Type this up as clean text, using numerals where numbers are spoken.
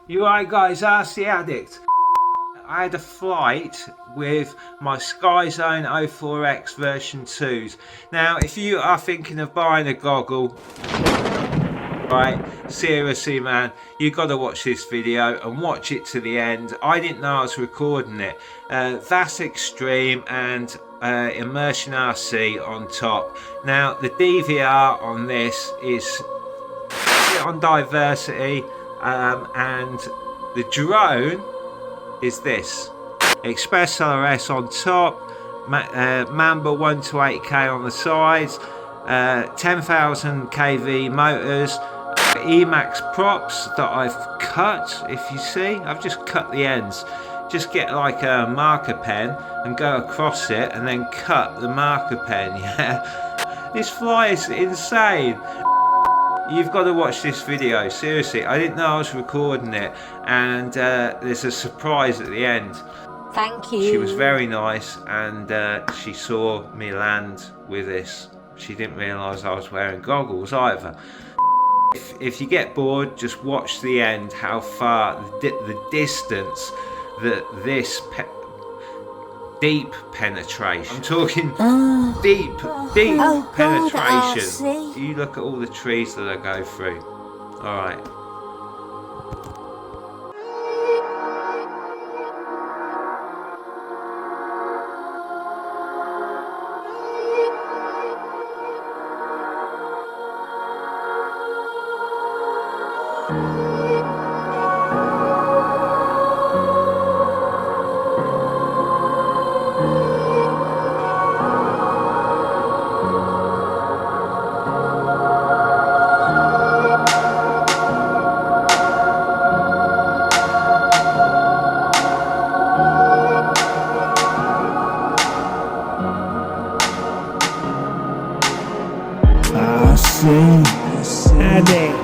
You right guys, RCADDICT. I had a flight with my SKYZONEO4X version 2s. Now if you are thinking of buying a goggle, right, seriously man, you got to watch this video and watch it to the end. I didn't know I was recording it. That's extreme, and immersion RC on top. Now the DVR on this is on diversity, and the drone is this expresslrs on top, Mamba 1 to 8K on the sides, 10,000 kV motors, Emax props that I've cut. If you see, I've just cut the ends. Just get like a marker pen and go across it and then cut the marker pen. Yeah, this fly is insane. You've got to watch this video, seriously. I didn't know I was recording it, and there's a surprise at the end. Thank you. She was very nice, and she saw me land with this. She didn't realise I was wearing goggles either. If you get bored, just watch the end, how far, the distance that this deep penetration. I'm talking deep penetration. God, you look at all the trees that I go through. All right. ADDICT.